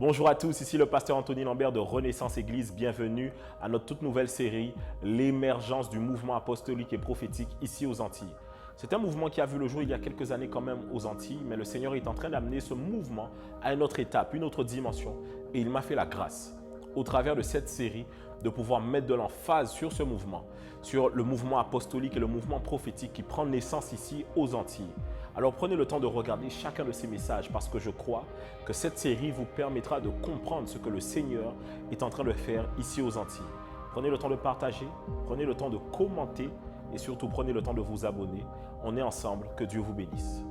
Bonjour à tous, ici le pasteur Anthony Lambert de Renaissance Église. Bienvenue à notre toute nouvelle série, l'émergence du mouvement apostolique et prophétique ici aux Antilles. C'est un mouvement qui a vu le jour il y a quelques années quand même aux Antilles, mais le Seigneur est en train d'amener ce mouvement à une autre étape, une autre dimension. Et il m'a fait la grâce, au travers de cette série, de pouvoir mettre de l'emphase sur ce mouvement, sur le mouvement apostolique et le mouvement prophétique qui prend naissance ici aux Antilles. Alors prenez le temps de regarder chacun de ces messages parce que je crois que cette série vous permettra de comprendre ce que le Seigneur est en train de faire ici aux Antilles. Prenez le temps de partager, prenez le temps de commenter et surtout prenez le temps de vous abonner. On est ensemble, que Dieu vous bénisse.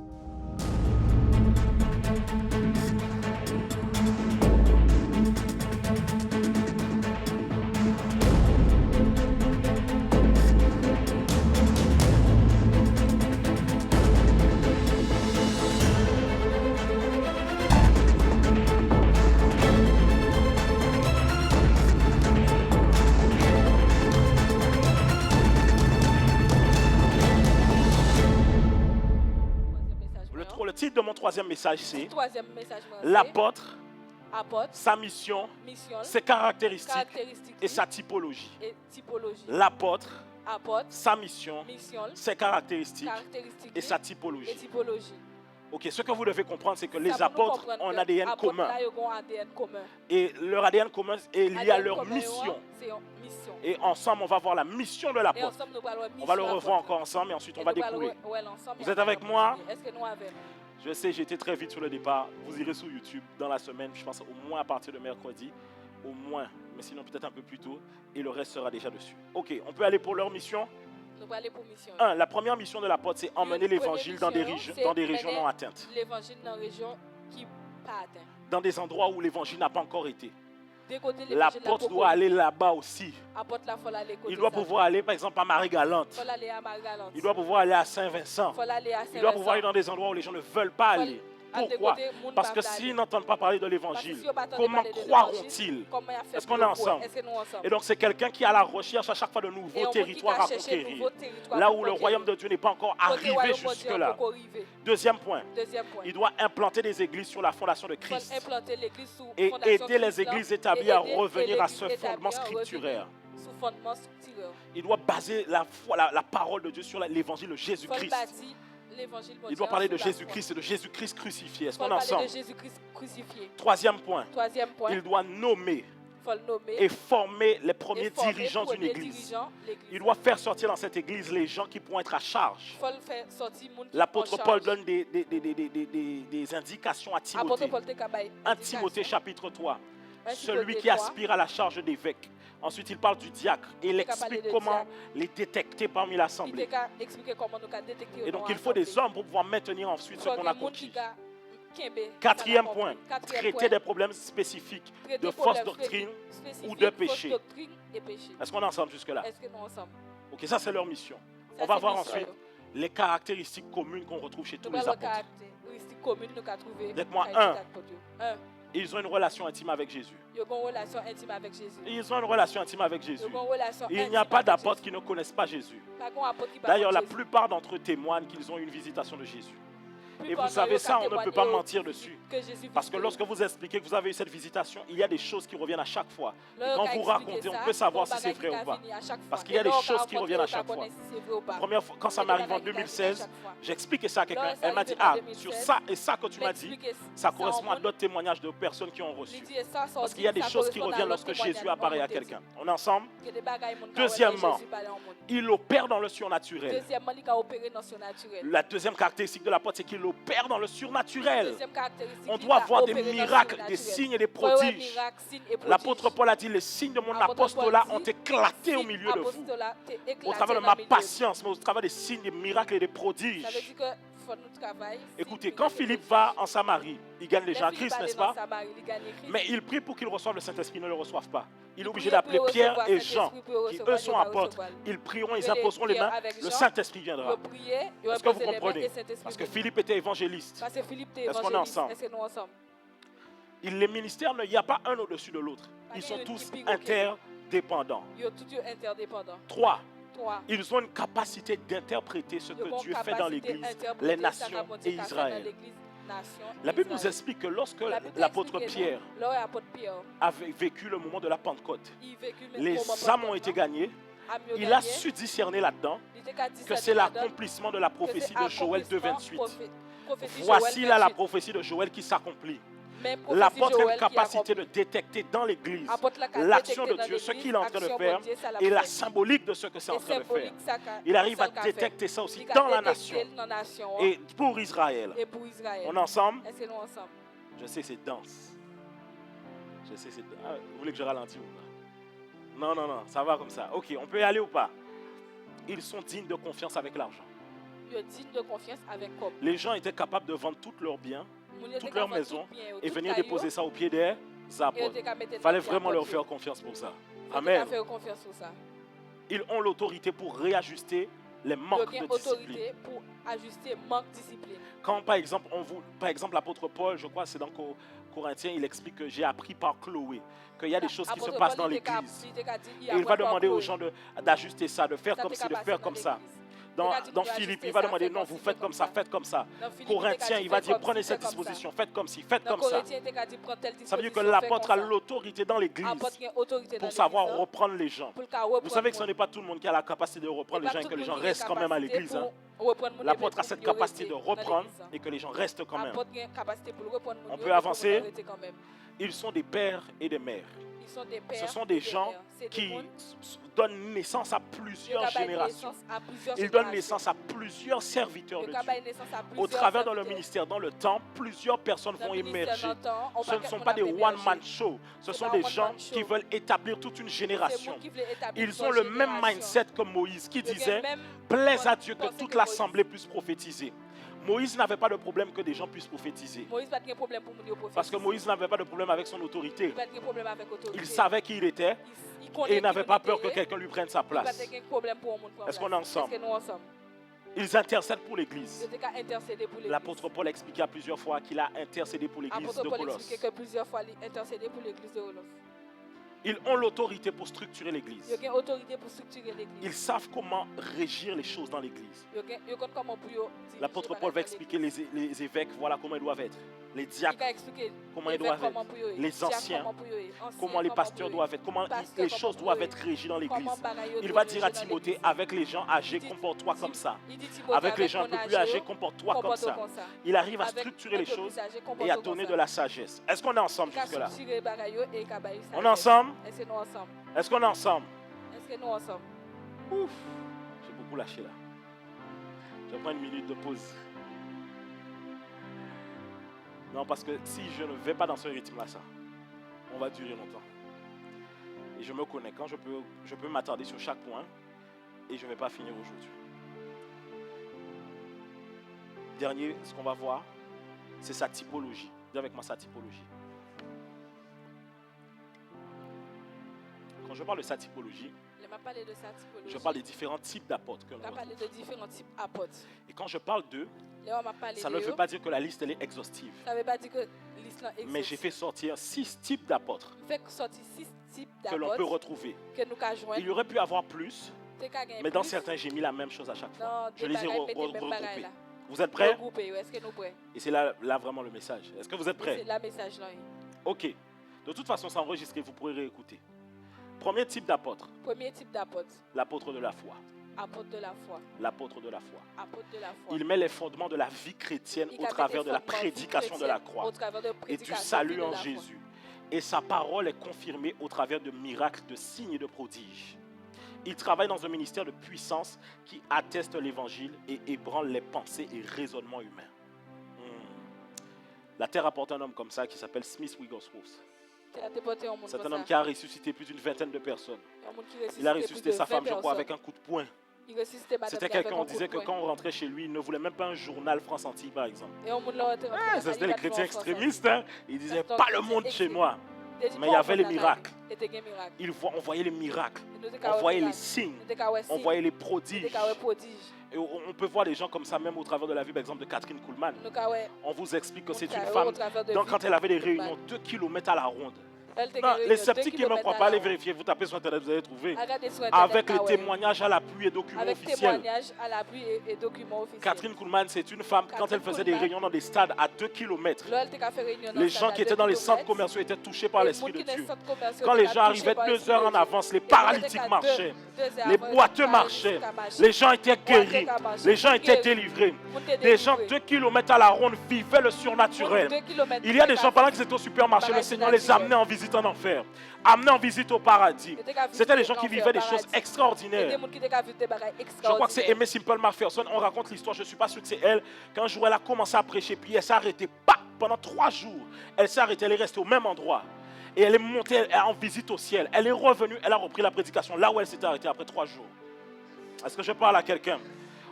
Le titre de mon troisième message, c'est l'apôtre, sa mission, ses caractéristiques et sa typologie. L'apôtre, sa mission, ses caractéristiques et sa typologie. Ok, ce que vous devez comprendre, c'est que les apôtres ont un ADN commun. Et leur ADN commun est lié à leur mission. Et ensemble, on va voir la mission de l'apôtre. On va le revoir encore ensemble et ensuite on va découler. Vous êtes avec moi? Je sais, j'ai été très vite sur le départ. Vous irez sur YouTube dans la semaine, je pense au moins à partir de mercredi. Au moins, mais sinon peut-être un peu plus tôt. Et le reste sera déjà dessus. Ok, on peut aller pour leur mission? La première mission de l'apôtre, c'est emmener l'évangile dans des régions non atteintes. Dans des endroits où l'évangile n'a pas encore été. L'apôtre doit aller là-bas aussi. Il doit pouvoir aller par exemple à Marie-Galante. Il doit pouvoir aller à Saint-Vincent. Il doit pouvoir aller dans des endroits où les gens ne veulent pas aller. Pourquoi? Parce que s'ils n'entendent pas parler de l'évangile, comment croiront-ils? Est-ce qu'on est ensemble? Et donc c'est quelqu'un qui est à la recherche à chaque fois de nouveaux territoires à conquérir. Là où le royaume de Dieu n'est pas encore arrivé jusque-là. Deuxième point, il doit implanter des églises sur la fondation de Christ. Et aider les églises établies à revenir à ce fondement scripturaire. Il doit baser la parole de Dieu sur l'évangile de Jésus-Christ. Il doit parler de Jésus-Christ et de Jésus-Christ crucifié. Est-ce qu'on est ensemble? Troisième point, il doit nommer et former les premiers dirigeants d'une église. Il doit faire sortir dans cette église les gens qui pourront être à charge. L'apôtre Paul donne des indications à Timothée. 1 Timothée chapitre 3. Celui qui aspire à la charge d'évêque. Ensuite, il parle du diacre et il explique comment les détecter parmi l'assemblée. Et donc, il faut des hommes pour pouvoir maintenir ensuite ce qu'on a conquis. Quatrième point, traiter des problèmes spécifiques de fausse doctrine ou de péché. Est-ce qu'on est ensemble jusque-là? Ok, ça c'est leur mission. On va voir ensuite les caractéristiques communes qu'on retrouve chez tous les apôtres. Dites-moi ils ont une relation intime avec Jésus. Ils ont une relation intime avec Jésus. Il n'y a pas d'apôtres qui ne connaissent pas Jésus. D'ailleurs, la plupart d'entre eux témoignent qu'ils ont eu une visitation de Jésus. Et vous savez ça, on ne peut pas mentir dessus. Parce que lorsque vous expliquez que vous avez eu cette visitation, il y a des choses qui reviennent à chaque fois. Et quand vous racontez, on peut savoir si c'est vrai ou pas. Parce qu'il y a des choses qui reviennent à chaque fois. Première fois, quand ça m'arrive en 2016, j'explique ça à quelqu'un. Elle m'a dit, sur ça et ça que tu m'as dit, ça correspond à d'autres témoignages de personnes qui ont reçu. Parce qu'il y a des choses qui reviennent lorsque Jésus apparaît à quelqu'un. On est ensemble? Deuxièmement, il opère dans le surnaturel. La deuxième caractéristique de l'apôtre, c'est qu'il opère dans le surnaturel. On doit voir des miracles, des signes et des prodiges. L'apôtre Paul a dit, les signes de mon apostolat ont éclaté au milieu de vous. Au travers de ma patience, mais au travers des signes, des miracles et des prodiges. Écoutez, quand Philippe va en Samarie, il gagne les gens à Christ, n'est-ce pas? Mais il prie pour qu'ils reçoivent le Saint-Esprit, ils ne le reçoivent pas. Il est obligé d'appeler Pierre et Jean, qui eux sont apôtres. Ils prieront, ils imposeront les mains, le Saint-Esprit viendra. Est-ce que vous comprenez? Parce que Philippe était évangéliste. Est-ce qu'on est ensemble? Les ministères, il n'y a pas un au-dessus de l'autre. Ils sont tous interdépendants. 3. Ils ont une capacité d'interpréter ce que Dieu fait dans l'Église, les nations et Israël. La Bible nous explique que lorsque l'apôtre Pierre avait vécu le moment de la Pentecôte, les âmes ont été gagnées. Il a su discerner là-dedans que c'est l'accomplissement de la prophétie de Joël 2,28. Voici là la prophétie de Joël qui s'accomplit. L'apôtre a une capacité de détecter dans l'église l'action de Dieu, ce qu'il est en train de faire et la symbolique de ce que c'est en train de faire. Il arrive à détecter ça aussi dans la nation et pour Israël. On est ensemble? Je sais, c'est dense. Je sais, c'est... Ah, vous voulez que je ralentisse ou pas? Non, ça va comme ça. Ok, on peut y aller ou pas? Ils sont dignes de confiance avec l'argent. Les gens étaient capables de vendre tous leurs biens, toute leur maison et venir déposer ça au pied des apôtres. Il fallait vraiment leur faire confiance pour ça. Amen. Ils ont l'autorité pour réajuster les manques de discipline. Quand par exemple, l'apôtre Paul, je crois que c'est dans Corinthiens, il explique que j'ai appris par Chloé qu'il y a des choses qui se passent dans l'église. Et il va demander aux gens d'ajuster ça, de faire comme ci, de faire comme ça. Dans Philippe, il va demander non, vous faites comme ça, faites comme ça. Corinthiens, il va dire prenez cette disposition, faites comme ci, faites comme ça. Ça veut dire que l'apôtre a l'autorité dans l'église pour savoir reprendre les gens. Vous savez que ce n'est pas tout le monde qui a la capacité de reprendre les gens et que les gens restent quand même à l'église. L'apôtre a cette capacité de reprendre et que les gens restent quand même. On peut avancer. Ils sont des pères et des mères. Ce sont des gens qui donnent naissance à plusieurs générations. Ils donnent naissance à plusieurs serviteurs de Dieu. Au travers de leur ministère, dans le temps, plusieurs personnes vont émerger. Ce ne sont pas des one-man shows. Ce sont des gens qui veulent établir toute une génération. Ils ont le même mindset que Moïse qui disait « Plaise à Dieu que toute l'assemblée puisse prophétiser ». Moïse n'avait pas de problème que des gens puissent prophétiser. Parce que Moïse n'avait pas de problème avec son autorité. Il savait qui il était et il n'avait pas peur que quelqu'un lui prenne sa place. Est-ce qu'on est ensemble? Ils intercèdent pour l'église. L'apôtre Paul a expliqué plusieurs fois qu'il a intercédé pour l'église de Colosse. Ils ont l'autorité pour structurer l'église. Ils savent comment régir les choses dans l'église. L'apôtre Paul va expliquer les évêques, voilà comment ils doivent être. Les diacres, comment ils doivent être. Les anciens, comment les pasteurs doivent être. Comment les choses doivent être régies dans l'église. Il va dire à Timothée, avec les gens âgés, comporte-toi comme ça. Avec les gens un peu plus âgés, comporte-toi comme ça. Il arrive à structurer les choses et à donner de la sagesse. Est-ce qu'on est ensemble jusque-là? On est ensemble? Est-ce qu'on est ensemble? Ouf, j'ai beaucoup lâché là. Je prends une minute de pause. Non, parce que si je ne vais pas dans ce rythme-là, on va durer longtemps. Et je me connais. Quand je peux m'attarder sur chaque point et je ne vais pas finir aujourd'hui. Dernier, ce qu'on va voir, c'est sa typologie. Dis avec moi sa typologie. Quand je parle de sa typologie, je parle des différents types d'apôtres que l'on retrouve. Et quand je parle d'eux, ça ne veut pas dire que la liste elle est exhaustive. Mais j'ai fait sortir 6 types d'apôtres que l'on peut retrouver. Il y aurait pu avoir plus, mais dans certains, j'ai mis la même chose à chaque fois. Je les ai regroupés. Vous êtes prêts? Et c'est là vraiment le message. Est-ce que vous êtes prêts? Ok. De toute façon, c'est enregistré, vous pourrez réécouter. Premier type d'apôtre. L'apôtre de la foi. L'apôtre de la foi. Il met les fondements de la vie chrétienne au travers de la prédication de la croix et du salut en Jésus. Et sa parole est confirmée au travers de miracles, de signes et de prodiges. Il travaille dans un ministère de puissance qui atteste l'évangile et ébranle les pensées et raisonnements humains. La terre apporte un homme comme ça qui s'appelle Smith Wigglesworth. C'est un homme qui a ressuscité plus d'une vingtaine de personnes. Il a ressuscité sa femme, je crois, avec un coup de poing. C'était quelqu'un, on disait que quand on rentrait chez lui, il ne voulait même pas un journal France Antilles, par exemple. C'était les chrétiens extrémistes. Hein. Ils disaient pas le monde chez moi. Mais il y avait les miracles. On voyait les miracles. On voyait les signes. On voyait les prodiges. Et on peut voir des gens comme ça même au travers de la vie, par exemple, de Catherine Kuhlman. On vous explique que c'est une femme, donc quand elle avait des réunions 2 kilomètres à la ronde, Non, les sceptiques qui ne me croient pas, allez vérifier, vous tapez sur Internet, vous allez trouver. Avec les témoignages à l'appui et documents officiels. Catherine Kuhlman, c'est une femme, quand elle faisait des réunions dans des stades à 2 km, les gens qui étaient dans les centres commerciaux étaient touchés par l'Esprit de Dieu. Quand les gens arrivaient 2 heures en avance, les paralytiques marchaient, les boiteux marchaient, les gens étaient guéris, les gens étaient délivrés. Des gens 2 km à la ronde vivaient le surnaturel. Il y a des gens, pendant qu'ils étaient au supermarché, le Seigneur les amenait en visite en enfer, amenait en visite au paradis. C'était des gens qui vivaient des choses extraordinaires. Je crois que c'est Aimé Simple McPherson. On raconte l'histoire, je ne suis pas sûr que c'est elle. Qu'un jour, elle a commencé à prêcher, puis elle s'est arrêtée. Pendant 3 jours, elle s'est arrêtée, elle est restée au même endroit. Et elle est montée en visite au ciel. Elle est revenue, elle a repris la prédication là où elle s'était arrêtée après 3 jours. Est-ce que je parle à quelqu'un?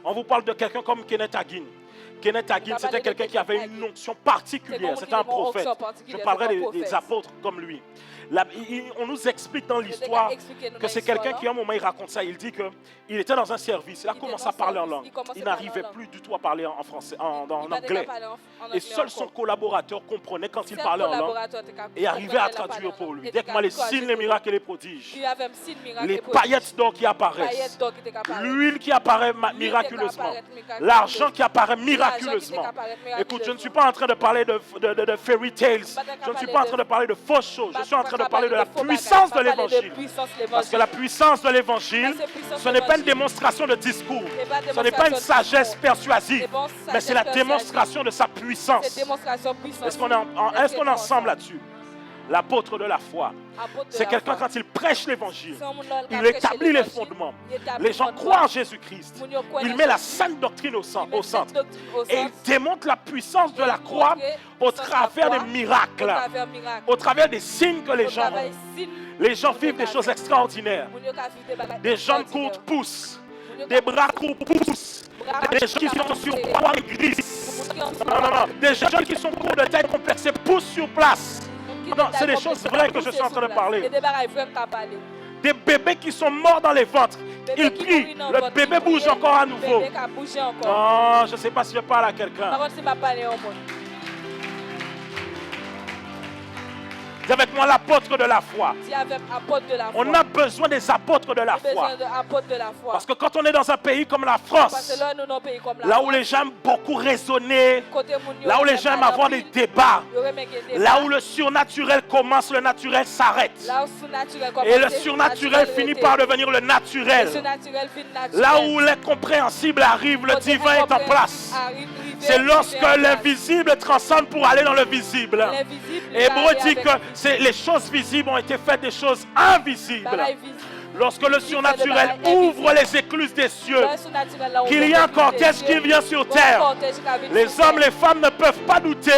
On vous parle de quelqu'un comme Kenneth Hagin. Kenneth Hagin, c'était quelqu'un qui avait une onction particulière. C'était un prophète. Je parlerai des apôtres comme lui. Là, on nous explique dans l'histoire que c'est quelqu'un qui, à un moment, il raconte ça. Il dit qu'il était dans un service. Il a commencé à parler en langue. Il n'arrivait plus du tout à parler en français, en anglais. Et seul son collaborateur comprenait quand il parlait en langue et arrivait à traduire pour lui. Dès que moi, les signes, les miracles et les prodiges, les paillettes d'or qui apparaissent, l'huile qui apparaît miraculeusement, l'argent qui apparaît miraculeusement. Écoute, je ne suis pas en train de parler de fairy tales. Je ne suis pas en train de parler de fausses choses. Je suis en train de parler de la puissance de l'évangile. Parce que la puissance de l'évangile, ce n'est pas une démonstration de discours. Ce n'est pas une sagesse persuasive. Mais c'est la démonstration de sa puissance. Est-ce qu'on est ensemble là-dessus? L'apôtre de la foi, c'est quelqu'un quand il prêche l'évangile, il établit les fondements. Les gens croient en Jésus-Christ. Il met la sainte doctrine au centre. Et il démontre la puissance de la croix au travers des miracles, au travers des signes que les gens ont. Les gens vivent des choses extraordinaires. Des jambes courtes poussent, des bras courts poussent, des gens qui sont sur poids glissent. Non. Des gens qui sont courts de taille complexée poussent sur place. Non, c'est des choses vraies que je suis en train de parler. Des bébés qui sont morts dans les ventres. Ils prient. Le bébé bouge encore à nouveau. Oh, je ne sais pas si je parle à quelqu'un. Dis avec moi l'apôtre de la foi. On a besoin des apôtres de la foi. Parce que quand on est dans un pays comme la France, là où les gens aiment beaucoup raisonner, là où les gens aiment avoir des débats, là où le surnaturel commence, le naturel s'arrête. Et le surnaturel finit par devenir le naturel. Là où l'incompréhensible arrive, le divin est en place. C'est lorsque l'invisible transcende pour aller dans le visible. Hébreu dit que les choses visibles ont été faites des choses invisibles. Lorsque le surnaturel ouvre les écluses des cieux, qu'il y a un cortège qui vient sur terre, les hommes, les femmes ne peuvent pas douter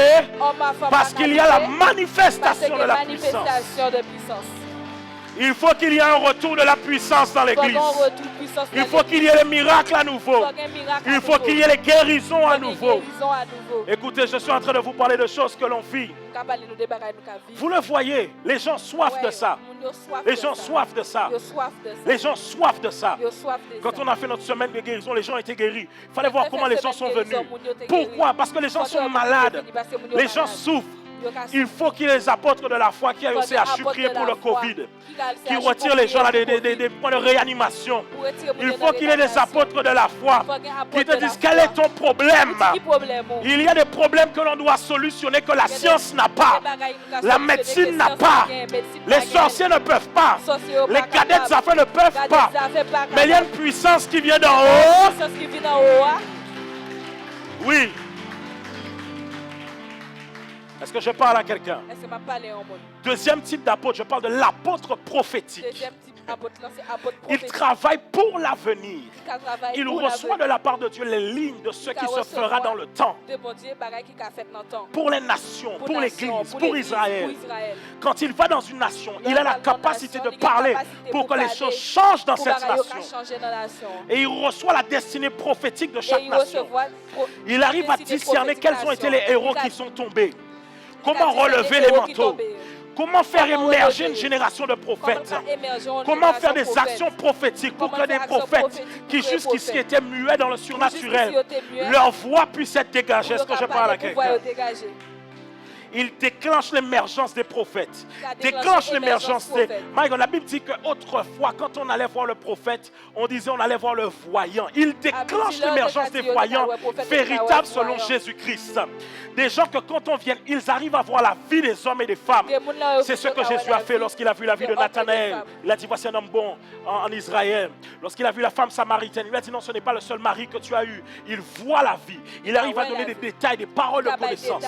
parce qu'il y a la manifestation de la puissance. Il faut qu'il y ait un retour de la puissance dans l'église. Il faut qu'il y ait les miracles à nouveau. Il faut qu'il y ait les guérisons à nouveau. Écoutez, je suis en train de vous parler de choses que l'on vit. Vous le voyez, les gens soifent de ça. Les gens soifent de ça. Les gens soifent de ça. Quand on a fait notre semaine de guérison, les gens étaient guéris. Il fallait voir comment les gens sont venus. Pourquoi? Parce que les gens sont malades. Les gens souffrent. Il faut qu'il y ait les apôtres de la foi qui aillent au CHU prier pour le Covid, qui retirent les gens là des points de réanimation. Il faut qu'il y ait des apôtres de la foi qui te disent quel est ton problème. Il y a des problèmes que l'on doit solutionner que la science n'a pas, la médecine n'a pas, les sorciers ne peuvent pas, les cadets des affaires ne peuvent pas. Mais il y a une puissance qui vient d'en haut. Oui. Est-ce que je parle à quelqu'un? Deuxième type d'apôtre, je parle de l'apôtre prophétique. Il travaille pour l'avenir. Il reçoit de la part de Dieu les lignes de ce qui se fera dans le temps. Pour les nations, pour l'Église, pour Israël. Quand il va dans une nation, il a la capacité de parler pour que les choses changent dans cette nation. Et il reçoit la destinée prophétique de chaque nation. Il arrive à discerner quels ont été les héros qui sont tombés. Comment relever les manteaux? Comment faire émerger une génération de prophètes? Comment faire des actions prophétiques pour que des prophètes qui jusqu'ici étaient muets dans le surnaturel, leur voix puisse être dégagée? Est-ce que je parle à quelqu'un? il déclenche l'émergence des prophètes. Déclenche l'émergence des... La Bible dit qu'autrefois, quand on allait voir le prophète, on disait on allait voir le voyant. Il déclenche l'émergence des voyants véritables selon Jésus-Christ. Des gens que quand on vient, ils arrivent à voir la vie des hommes et des femmes. C'est ce que Jésus a fait lorsqu'il a vu la vie de Nathanaël. Il a dit voici un homme bon en Israël. Lorsqu'il a vu la femme samaritaine, il lui a dit non, ce n'est pas le seul mari que tu as eu. Il voit la vie. Il arrive à donner des détails, des paroles de connaissance.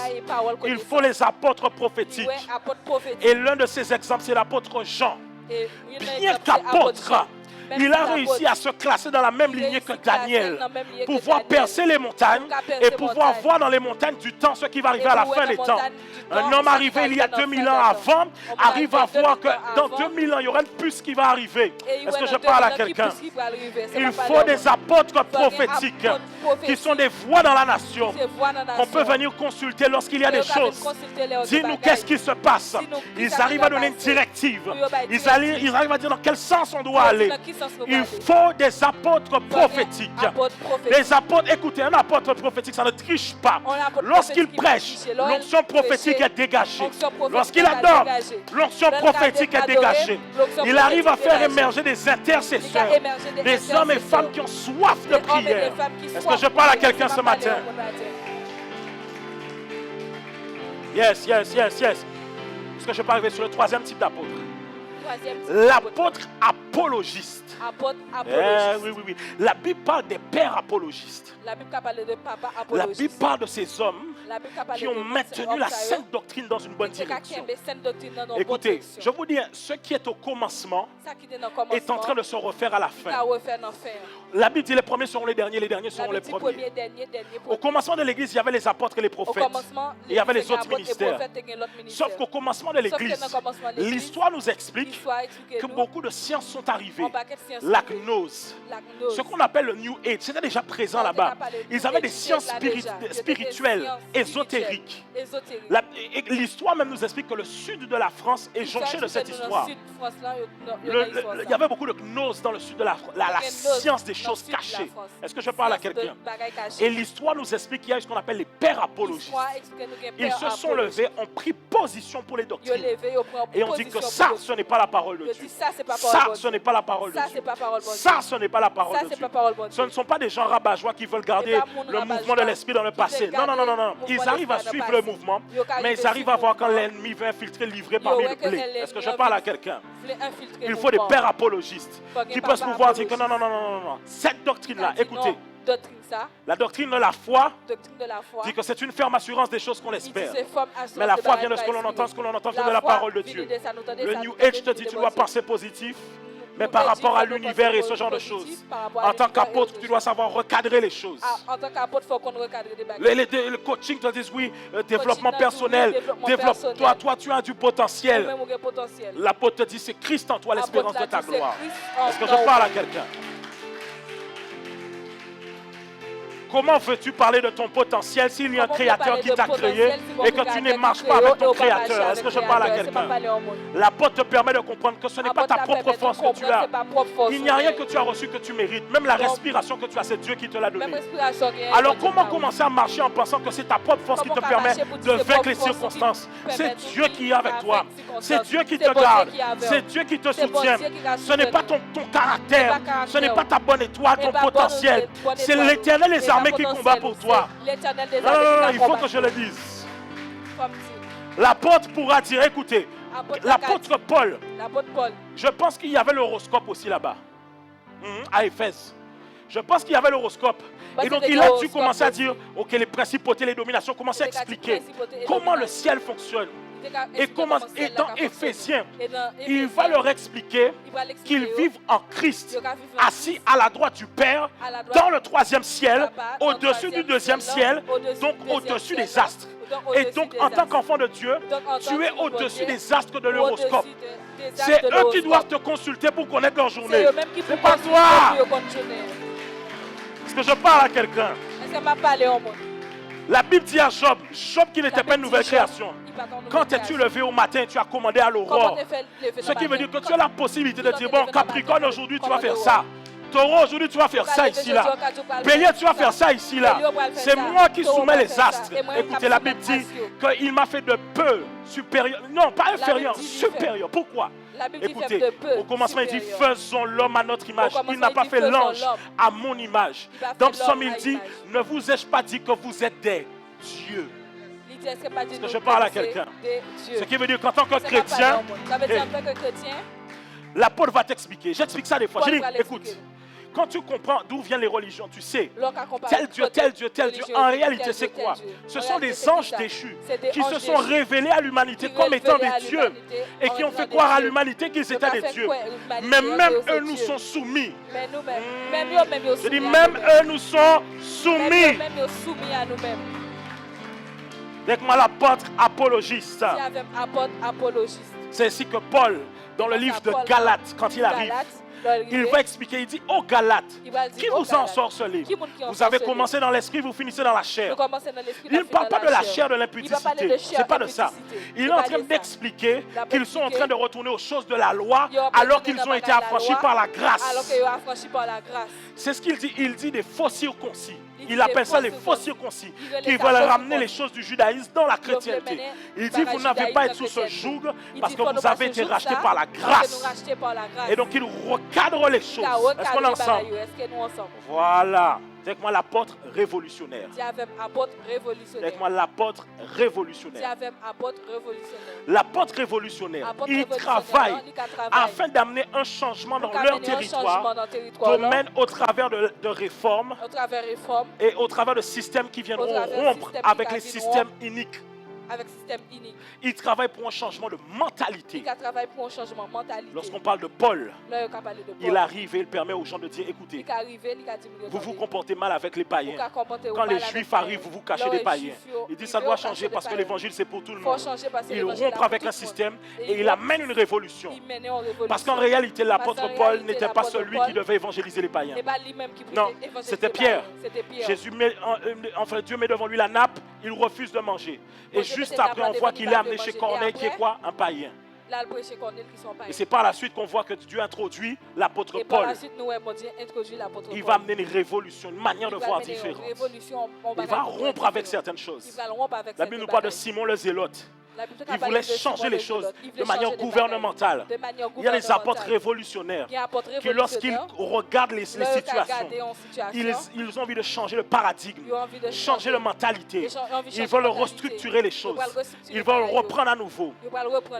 Il faut les apôtres prophétiques. Et l'un de ces exemples, c'est l'apôtre Jean. Bien qu'apôtre, il a réussi à se classer dans la même lignée que Daniel, pouvoir percer les montagnes et pouvoir voir dans les montagnes du temps ce qui va arriver à la fin des temps. Un homme arrivé il y a 2000 ans avant arrive à voir que dans 2000 ans il y aura une puce qui va arriver. Est-ce que je parle à quelqu'un? Il faut des apôtres prophétiques qui sont des voix dans la nation qu'on peut venir consulter lorsqu'il y a des choses. Dis-nous qu'est-ce qui se passe. Ils arrivent à donner une directive. Ils arrivent à dire dans quel sens on doit aller. Il faut des apôtres prophétiques. Les apôtres, écoutez, un apôtre prophétique, ça ne triche pas. Lorsqu'il prêche, l'onction prophétique est dégagée. Lorsqu'il adore, l'onction prophétique est dégagée. Il arrive à faire émerger des intercesseurs, des hommes et femmes qui ont soif de prière. Est-ce que je parle à quelqu'un ce matin? Yes. Est-ce que je peux arriver sur le troisième type d'apôtre? L'apôtre apologiste. Oui. La Bible parle des pères apologistes. La Bible parle de ces hommes qui ont maintenu la sainte doctrine dans une bonne direction. Écoutez, je vous dis, ce qui est au commencement est en train de se refaire à la fin. La Bible dit les premiers seront les derniers seront les premiers. Au commencement de l'Église, il y avait les apôtres et les prophètes. Et il y avait les autres ministères. Sauf qu'au commencement de l'Église, l'histoire nous explique que beaucoup de sciences sont arrivées. La gnose, ce qu'on appelle le New Age, c'était déjà présent là-bas. Ils avaient des sciences spirituelles, ésotériques. L'histoire même nous explique que le sud de la France est jonché de cette histoire. Il y avait beaucoup de gnose dans le sud de la science des choses cachées. Est-ce que je parle à quelqu'un? Et l'histoire nous explique qu'il y a ce qu'on appelle les pères apologistes. Ils se sont levés, ont pris position pour les doctrines. Et on dit que ça, ce n'est pas la parole de Dieu. Ça, ce n'est pas la parole de Dieu. Ça, ce n'est pas la parole de Dieu. Ce ne sont pas des gens rabat-joie qui veulent garder le mouvement de l'esprit dans le passé. Non. Ils arrivent à suivre le mouvement, mais ils arrivent à voir quand l'ennemi veut infiltrer, livrer parmi le blé. Est-ce que je parle à quelqu'un? Il faut des pères apologistes qui peuvent pouvoir dire que non. Cette doctrine-là, écoutez. La doctrine de la foi dit que c'est une ferme assurance des choses qu'on espère. Mais la foi vient de ce que l'on entend vient de la parole de Dieu. Le New Age te dit tu dois penser positif, mais par rapport à l'univers et ce genre de choses. En tant qu'apôtre, tu dois savoir recadrer les choses. En tant qu'apôtre, il faut qu'on recadre des bagages. Le coaching te dit oui, développement personnel, développe-toi, toi tu as du potentiel. L'apôtre te dit c'est Christ en toi l'espérance de ta gloire. Est-ce que je parle à quelqu'un? Comment veux-tu parler de ton potentiel s'il y a un créateur qui t'a créé et que tu ne marches pas avec ton créateur? Est-ce que je parle à quelqu'un? L'apôtre te permet de comprendre que ce n'est pas ta propre force que tu as. Il n'y a rien que tu as reçu que tu mérites. Même la respiration que tu as, c'est Dieu qui te l'a donnée. Alors comment commencer à marcher en pensant que c'est ta propre force qui te permet de vaincre les circonstances? C'est Dieu qui est avec toi. C'est Dieu qui te garde. C'est Dieu qui te soutient. Ce n'est pas ton caractère. Ce n'est pas ta bonne étoile, ton potentiel. C'est l'Éternel des armées qui combat pour toi. Non, il faut que je le dise. L'apôtre pourra dire, écoutez, l'apôtre Paul, je pense qu'il y avait l'horoscope aussi là-bas, à Éphèse. Je pense qu'il y avait l'horoscope. Et donc il a dû commencer à dire, ok, les principautés, les dominations, commencer à expliquer comment le ciel fonctionne. Et dans Éphésiens, il va leur expliquer qu'ils vivent en Christ, assis à la droite du Père, dans le troisième ciel, au-dessus du deuxième ciel, donc au-dessus des astres. Et donc, en tant qu'enfant de Dieu, tu es au-dessus des astres de l'horoscope. C'est eux qui doivent te consulter pour connaître leur journée. C'est pas toi. Est-ce que je parle à quelqu'un? La Bible dit à Job qui n'était pas une nouvelle création. Quand es-tu levé au matin, tu as commandé à l'aurore. Ce qui veut dire que tu as la possibilité de dire, bon, Capricorne, aujourd'hui tu vas faire ça. Taureau, aujourd'hui tu vas faire ça ici là. Bélier, tu vas faire ça ici là. C'est moi qui soumets les astres. Écoutez, la Bible dit qu'il m'a fait de peu supérieur. Non, pas inférieur, supérieur. Pourquoi? Écoutez, au commencement il dit faisons l'homme à notre image. Il n'a pas fait l'ange à mon image. Dans Psaume il dit ne vous ai-je pas dit que vous êtes des dieux? Est-ce que je parle à quelqu'un? Ce qui veut dire qu'en tant que chrétien, l'apôtre va t'expliquer. J'explique ça des fois. Je dis, écoute, quand tu comprends d'où viennent les religions, tu sais, tel Dieu, tel Dieu, tel Dieu, en réalité c'est quoi? Ce sont des anges déchus qui se sont révélés à l'humanité comme étant des dieux et qui ont fait croire à l'humanité qu'ils étaient des dieux. Mais même eux nous sont soumis. Je dis, même eux nous sont soumis. Avec moi l'apôtre apologiste. C'est ainsi que Paul, dans le livre de Galates, quand il arrive, il va expliquer, il dit, oh Galates, qui vous a ensorcelé? Vous avez commencé dans l'esprit, vous finissez dans la chair. Il ne parle pas de la chair de l'impudicité, c'est pas de ça. Il est en train d'expliquer qu'ils sont en train de retourner aux choses de la loi alors qu'ils ont été affranchis par la grâce. C'est ce qu'il dit, il dit des faux circoncis. Il appelle ça les faux circoncis qui veulent ramener les choses du judaïsme dans la chrétienté. Il dit vous n'avez pas été sous ce joug parce que vous avez été rachetés par la grâce. Et donc il recadre les choses. Est-ce qu'on est ensemble? Voilà. Avec moi l'apôtre révolutionnaire. Avec moi l'apôtre révolutionnaire. L'apôtre révolutionnaire, il travaille afin d'amener un changement dans leur territoire, domaine au travers de réformes et au travers de systèmes qui viendront rompre avec les systèmes iniques. Il travaille pour un changement de mentalité. Lorsqu'on parle de Paul, il arrive et il permet aux gens de dire, écoutez, vous vous comportez mal avec les païens. Quand les juifs arrivent, vous vous cachez des païens. Il dit, ça doit changer parce que l'évangile c'est pour tout le monde. Il rompt avec un système et il amène une révolution. Parce qu'en réalité, l'apôtre Paul n'était pas celui qui devait évangéliser les païens. Non, c'était Pierre. Dieu met devant lui la nappe, il refuse de manger. Et juste après, on voit qu'il est amené chez Corneille, qui est quoi? Un païen. Et c'est par la suite qu'on voit que Dieu introduit l'apôtre Paul. Il va amener une révolution, une manière de voir différente. Il va rompre avec certaines choses. La Bible nous parle de Simon le Zélote. Il voulait changer les choses de manière gouvernementale. Il y a des apôtres révolutionnaires qui, lorsqu'ils regardent les situations, ils ont envie de changer le paradigme, changer la mentalité. Ils veulent restructurer les choses. Ils veulent reprendre à nouveau.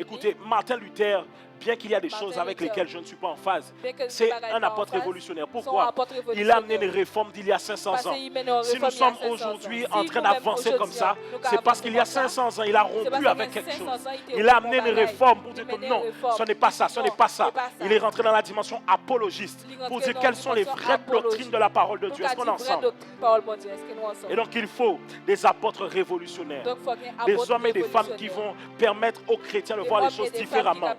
Écoutez, Martin Luther, bien qu'il y a des choses avec lesquelles je ne suis pas en phase, c'est un apôtre révolutionnaire. Pourquoi? Il a amené une réforme d'il y a 500 ans. Si nous sommes aujourd'hui en train d'avancer comme ça, c'est parce qu'il y a 500 ans, il a rompu avec quelque chose. Il a amené une réforme pour dire que non, ce n'est pas ça, ce n'est pas ça. Il est rentré dans la dimension apologiste pour dire quelles sont les vraies doctrines de la parole de Dieu. Est-ce qu'on est ensemble? Et donc il faut des apôtres révolutionnaires, des hommes et des femmes qui vont permettre aux chrétiens de voir les choses différemment.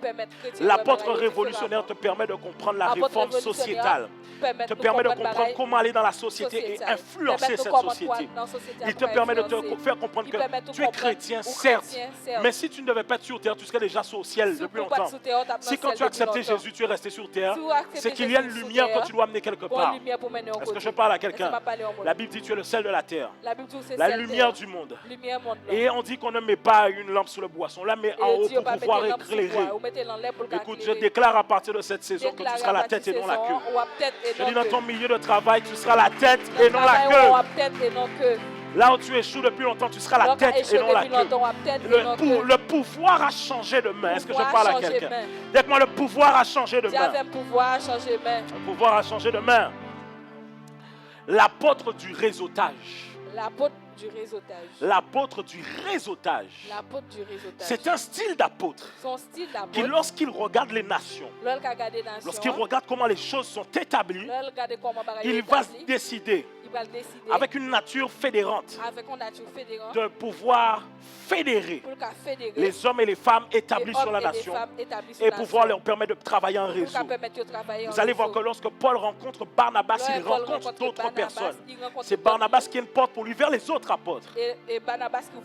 L'apôtre révolutionnaire te permet de comprendre la réforme sociétale, te permet de comprendre comment aller dans la société et influencer cette société. Il te permet de te faire comprendre que tu es chrétien, certes, mais si tu ne devais pas être sur terre, tu serais déjà au ciel depuis longtemps. Si quand tu as accepté Jésus, tu es resté sur terre, c'est qu'il y a une lumière que tu dois amener quelque part. Est-ce que je parle à quelqu'un? La Bible dit tu es le sel de la terre, la lumière du monde. Et on dit qu'on ne met pas une lampe sur le boisson, on la met en haut pour pouvoir éclairer. Écoute, je déclare à partir de cette saison que tu seras la tête et non la queue. Je dis dans ton milieu de travail, tu seras la tête et non la queue. Là où tu échoues depuis longtemps, tu seras la tête et non la queue. Le pouvoir a changé de main. Est-ce que je parle à quelqu'un? Dites-moi, le pouvoir a changé de main. Le pouvoir a changé de main. L'apôtre du réseautage. L'apôtre du réseautage. C'est un style d'apôtre qui, lorsqu'il regarde les nations, lorsqu'il regarde comment les choses sont établies, il va décider avec une nature fédérante de pouvoir fédérer les hommes et les femmes établis sur la nation et pouvoir leur permettre de travailler en réseau. Vous allez voir que lorsque Paul rencontre Barnabas, il rencontre d'autres personnes. C'est Barnabas qui est une porte pour lui vers les autres autre apôtre.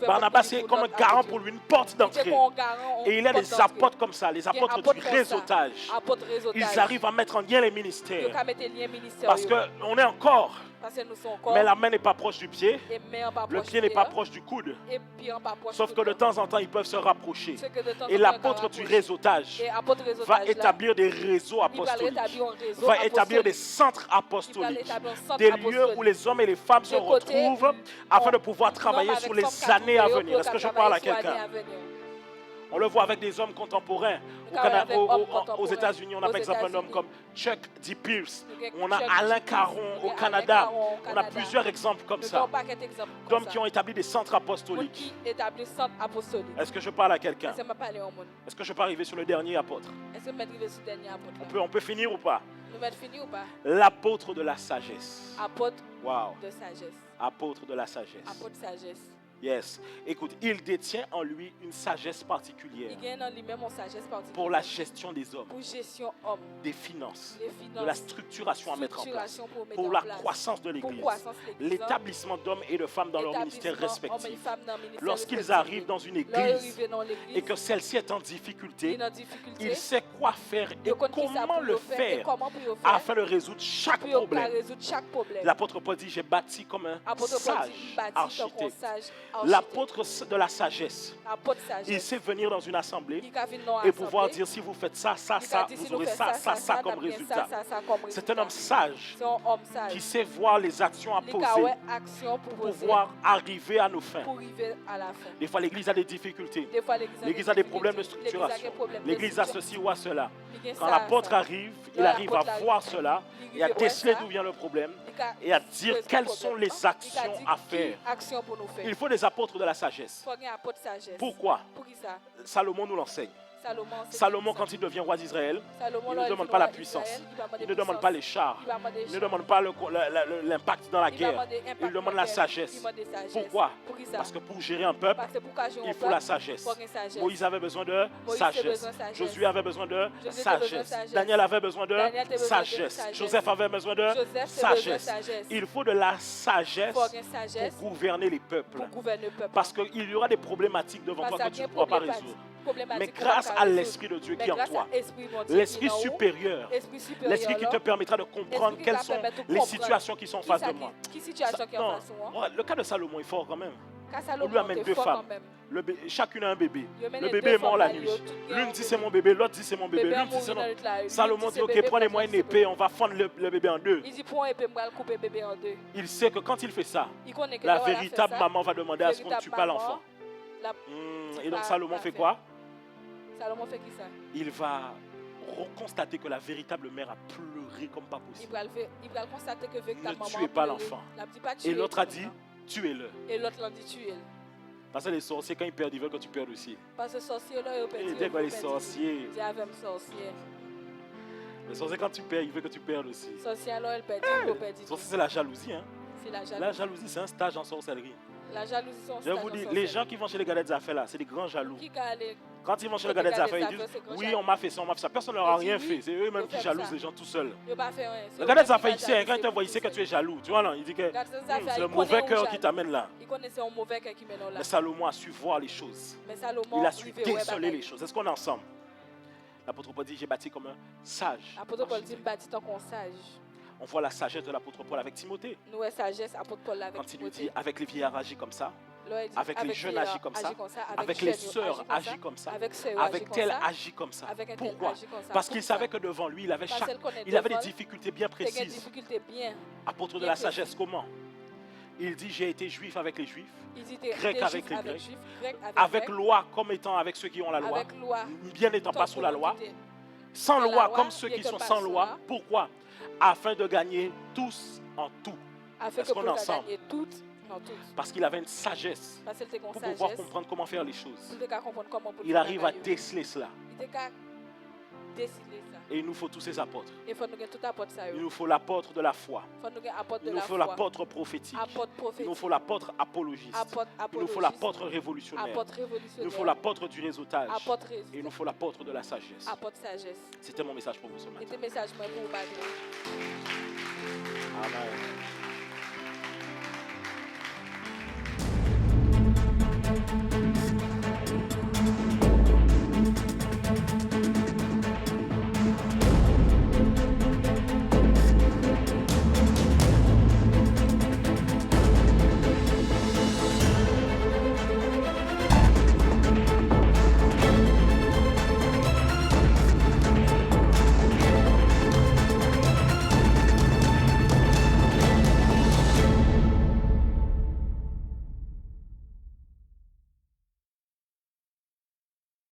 Barnabas est comme un garant pour lui, une porte d'entrée. Et il y a des apôtres comme ça, les apôtres du réseautage. Ils arrivent à mettre en lien les ministères. Parce qu'on est encore. Mais la main n'est pas proche du pied, le pied n'est pas proche du coude. Sauf que de temps en temps, ils peuvent se rapprocher. Et l'apôtre du réseautage va établir des réseaux apostoliques, va établir des centres apostoliques, des lieux où les hommes et les femmes se retrouvent afin de pouvoir travailler sur les années à venir. Est-ce que je parle à quelqu'un? On le voit avec des hommes contemporains. Aux États-Unis, on a par exemple un homme comme Chuck D. Pierce. On a Alain Caron au Canada. On a plusieurs exemples comme ça. D'hommes qui ont établi des centres apostoliques. Est-ce que je parle à quelqu'un? Est-ce que je peux arriver sur le dernier apôtre? On peut finir ou pas? L'apôtre de la sagesse. Wow. Apôtre de la sagesse. Yes. Écoute, il détient en lui une sagesse particulière pour la gestion des hommes, des finances, de la structuration à mettre en place, pour la croissance de l'Église, l'établissement d'hommes et de femmes dans leurs ministères respectifs. Lorsqu'ils arrivent dans une Église et que celle-ci est en difficulté, il sait quoi faire et comment le faire afin de résoudre chaque problème. L'apôtre Paul dit, j'ai bâti comme un sage architecte. L'apôtre de la sagesse, il sait venir dans une assemblée et pouvoir dire si vous faites ça, vous aurez ça comme résultat. C'est un homme sage qui sait voir les actions à poser pour pouvoir arriver à nos fins. Des fois, l'Église a des difficultés. L'Église a des problèmes de structuration. L'Église a ceci ou à cela. Quand l'apôtre arrive, il arrive à voir cela et à déceler d'où vient le problème et à dire quelles sont les actions à faire. Il faut des apôtres de la sagesse. Pourquoi? Salomon nous l'enseigne. Salomon, quand il devient roi d'Israël, il ne demande pas la puissance, il ne demande pas les chars, il ne demande pas l'impact dans la guerre, il demande la sagesse. Pourquoi? Parce que pour gérer un peuple, il faut la sagesse. Moïse avait besoin de sagesse, Josué avait besoin de sagesse, Daniel avait besoin de sagesse, Joseph avait besoin de sagesse. Il faut de la sagesse pour gouverner les peuples. Parce qu'il y aura des problématiques devant toi que tu ne pourras pas résoudre. Mais grâce à l'Esprit de Dieu qui est en toi, l'Esprit supérieur, l'Esprit qui te permettra de comprendre quelles sont les situations qui sont en face de moi. Le cas de Salomon est fort quand même. On lui amène deux femmes. Chacune a un bébé. Le bébé est mort la nuit. L'une dit c'est mon bébé, l'autre dit c'est mon bébé. L'une dit c'est non. Salomon dit ok, prenez-moi une épée, on va fendre le bébé en deux. Il sait que quand il fait ça, la véritable maman va demander à ce qu'on ne tue pas l'enfant. Et donc Salomon fait quoi? Il va reconstater que la véritable mère a pleuré comme pas possible. Ne tuez pas l'enfant. Et l'autre a dit, tuez-le. Parce que les sorciers, quand ils perdent, ils veulent que tu perdes aussi. Et dès que les sorciers, quand tu perds, ils veulent que tu perdes aussi. Sorcier, c'est la jalousie. Hein? La jalousie, c'est un stage en sorcellerie. Je vous dis, les gens qui vont chez les gars des affaires là, c'est des grands jaloux. Quand ils vont chez les gars des affaires, ils disent oui, on m'a fait ça, on m'a fait ça. Personne ne leur a rien fait. C'est eux-mêmes qui jalousent les gens tout seuls. Le gars des affaires, il sait, quand il te voit, il sait que tu es jaloux. Tu vois, là, il dit que c'est le mauvais cœur qui t'amène là. Mais Salomon a su voir les choses. Il a su déceler les choses. Est-ce qu'on est ensemble? L'apôtre Paul dit j'ai bâti comme un sage. L'apôtre Paul dit bâti comme un sage. On voit la sagesse de l'apôtre Paul avec Timothée. Quand il lui dit avec les vieillards agis comme ça, avec les jeunes agis comme ça, avec les sœurs agis comme ça, avec tel agis comme ça. Pourquoi? Parce qu'il savait que devant lui, il avait des difficultés bien précises. Apôtre de la sagesse, comment? Il dit j'ai été juif avec les juifs, grec avec les grecs, avec loi comme étant avec ceux qui ont la loi, bien n'étant pas sous la loi, sans loi comme ceux qui sont sans loi. Pourquoi? Afin de gagner tous en tout. Est-ce qu'on est ensemble? Parce qu'il avait une sagesse pour pouvoir comprendre comment faire les choses. Il arrive à déceler cela. Et il nous faut tous ces apôtres. Il nous faut l'apôtre de la foi. Il nous faut l'apôtre prophétique. Il nous faut l'apôtre apologiste. Il nous faut l'apôtre révolutionnaire. Il nous faut l'apôtre du réseautage. Et il nous faut l'apôtre de la sagesse. C'était mon message pour vous ce matin. Amen.